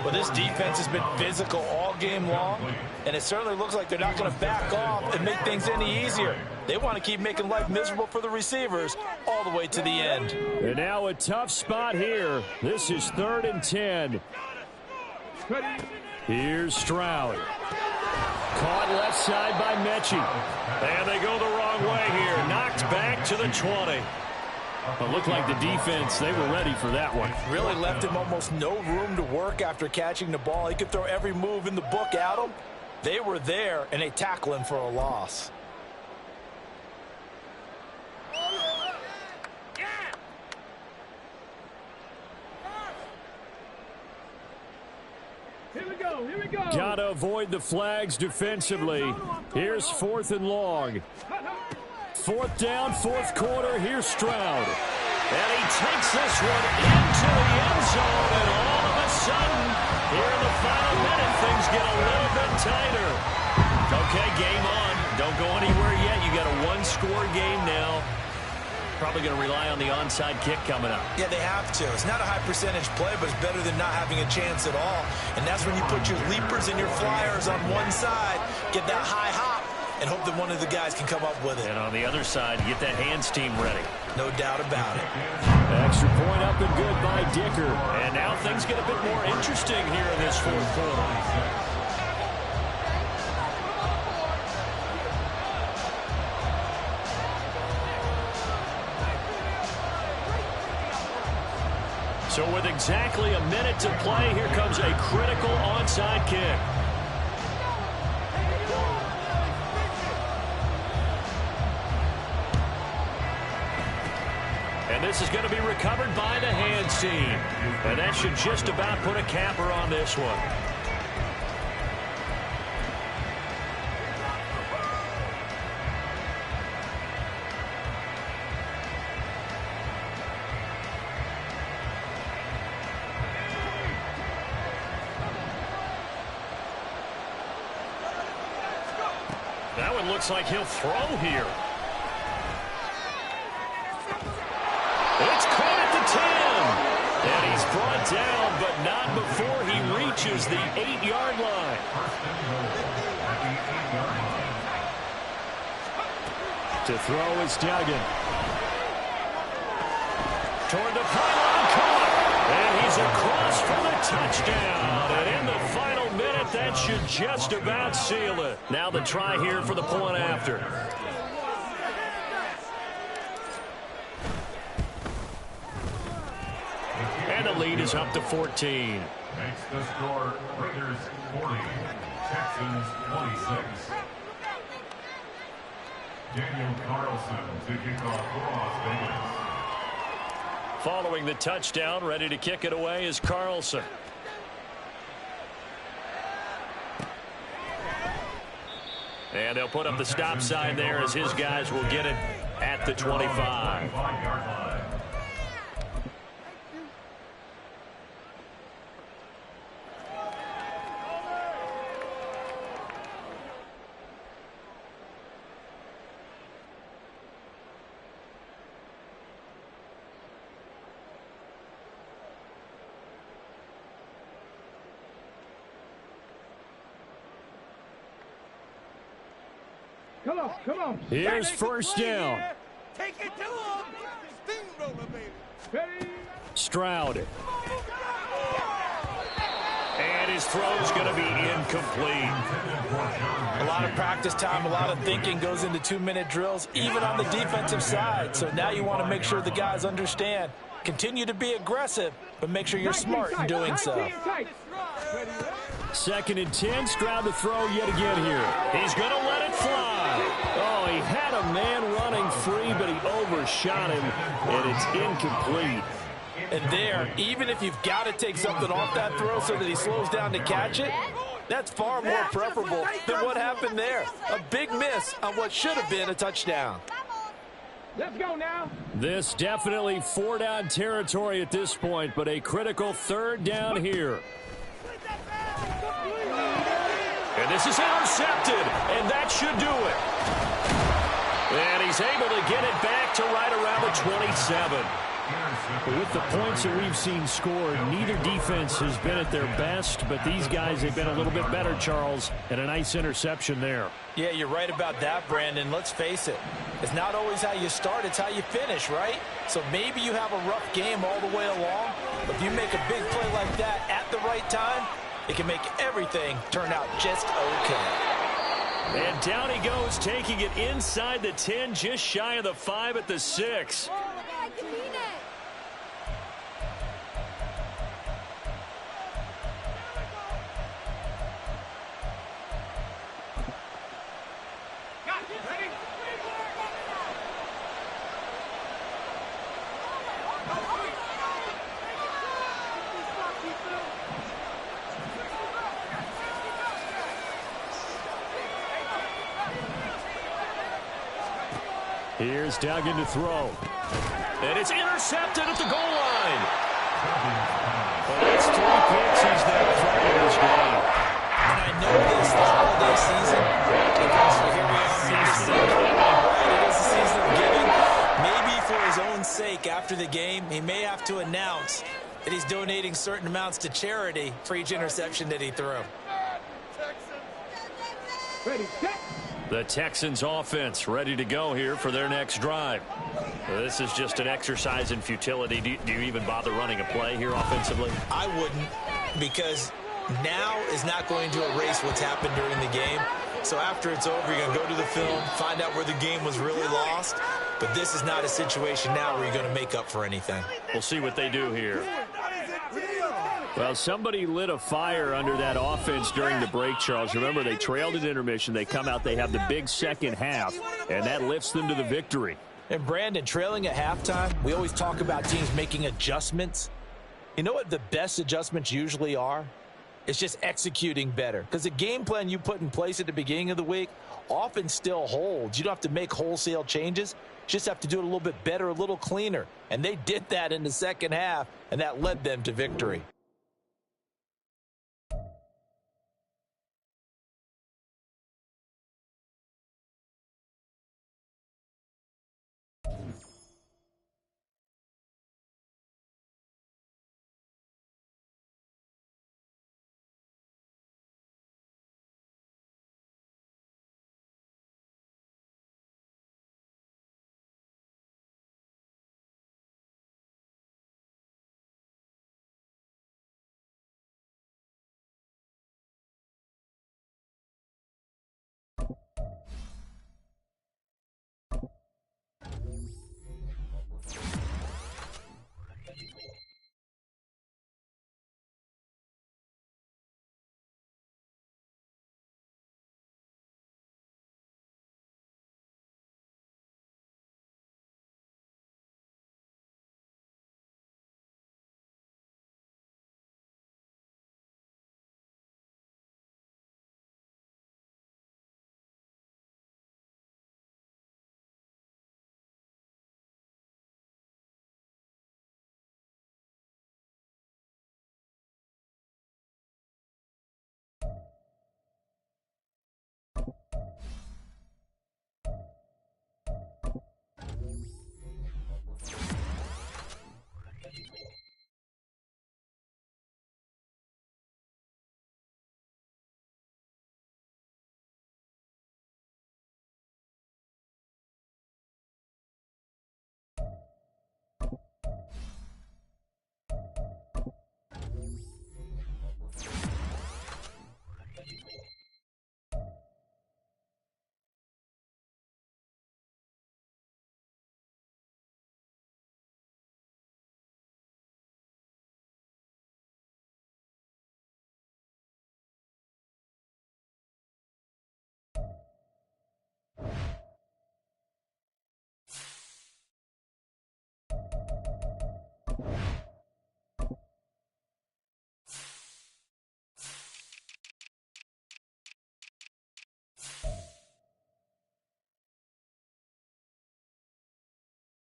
Well, this defense has been physical all game long, and it certainly looks like they're not going to back off and make things any easier. They want to keep making life miserable for the receivers all the way to the end. And now a tough spot here. This is 3rd and 10. Here's Stroud. Caught left side by Mechie. And they go the wrong way here. Knocked back to the 20. It looked like the defense, they were ready for that one. Really left him almost no room to work after catching the ball. He could throw every move in the book at him. They were there, and they tackle him for a loss. Here we go. Got to avoid the flags defensively. Here's 4th and long. 4th down, 4th quarter. Here's Stroud. And he takes this one into the end zone. And all of a sudden, here in the final minute, things get a little bit tighter. Okay, game on. Don't go anywhere yet. You got a one-score game now. Probably going to rely on the onside kick coming up. Yeah, they have to. It's not a high percentage play, but it's better than not having a chance at all. And that's when you put your leapers and your flyers on one side, get that high hop, and hope that one of the guys can come up with it. And on the other side, get that hands team ready. No doubt about it. Extra point up and good by Dicker. And now things get a bit more interesting here in this 4th quarter. So with exactly a minute to play, here comes a critical onside kick. And this is going to be recovered by the hands team. And that should just about put a capper on this one. That one looks like he'll throw here. It's caught at the 10. And he's brought down, but not before he reaches the 8-yard line. To throw is Duggan. Toward the pylon, caught. And he's across for the touchdown. And in the final minute, that should just about seal it. Now the try here for the point after. And the lead is up to 14. Makes the score Raiders 40, Texans 26. Daniel Carlson to kick off for Las Vegas. Following the touchdown, ready to kick it away is Carlson. And they'll put up the stop sign there as his guys will get it at the 25. Come on. Here's first down. Take it to him. Steamroller, baby. Stroud. And his throw's going to be incomplete. A lot of practice time, a lot of thinking goes into 2-minute drills, even on the defensive side. So now you want to make sure the guys understand. Continue to be aggressive, but make sure you're smart in doing so. 2nd and 10. Stroud to throw yet again here. He's going to let it fly. Oh, he had a man running free, but he overshot him, and it's incomplete. And there, even if you've got to take something off that throw so that he slows down to catch it, that's far more preferable than what happened there. A big miss on what should have been a touchdown. Let's go now. This definitely 4-down territory at this point, but a critical 3rd down here. And this is intercepted, and that should do it. And he's able to get it back to right around the 27. With the points that we've seen scored, neither defense has been at their best, but these guys have been a little bit better, Charles, and a nice interception there. Yeah, you're right about that, Brandon. Let's face it. It's not always how you start, it's how you finish, right? So maybe you have a rough game all the way along, but if you make a big play like that at the right time, it can make everything turn out just okay. And down he goes, taking it inside the 10, just shy of the 5 at the 6. Here's Duggan to throw. And it's intercepted at the goal line. Well, that's 3 picks he's now thrown in this game. And I know this the holiday season because here we are in the season. Right, it is the season of giving. Maybe for his own sake after the game, he may have to announce that he's donating certain amounts to charity for each interception that he threw. Ready, set. The Texans offense ready to go here for their next drive. This is just an exercise in futility. Do you even bother running a play here offensively? I wouldn't, because now is not going to erase what's happened during the game. So after it's over, you're going to go to the film, find out where the game was really lost. But this is not a situation now where you're going to make up for anything. We'll see what they do here. Well, somebody lit a fire under that offense during the break, Charles. Remember, they trailed at intermission. They come out, they have the big second half, and that lifts them to the victory. And Brandon, trailing at halftime, we always talk about teams making adjustments. You know what the best adjustments usually are? It's just executing better. Because the game plan you put in place at the beginning of the week often still holds. You don't have to make wholesale changes. You just have to do it a little bit better, a little cleaner. And they did that in the second half, and that led them to victory.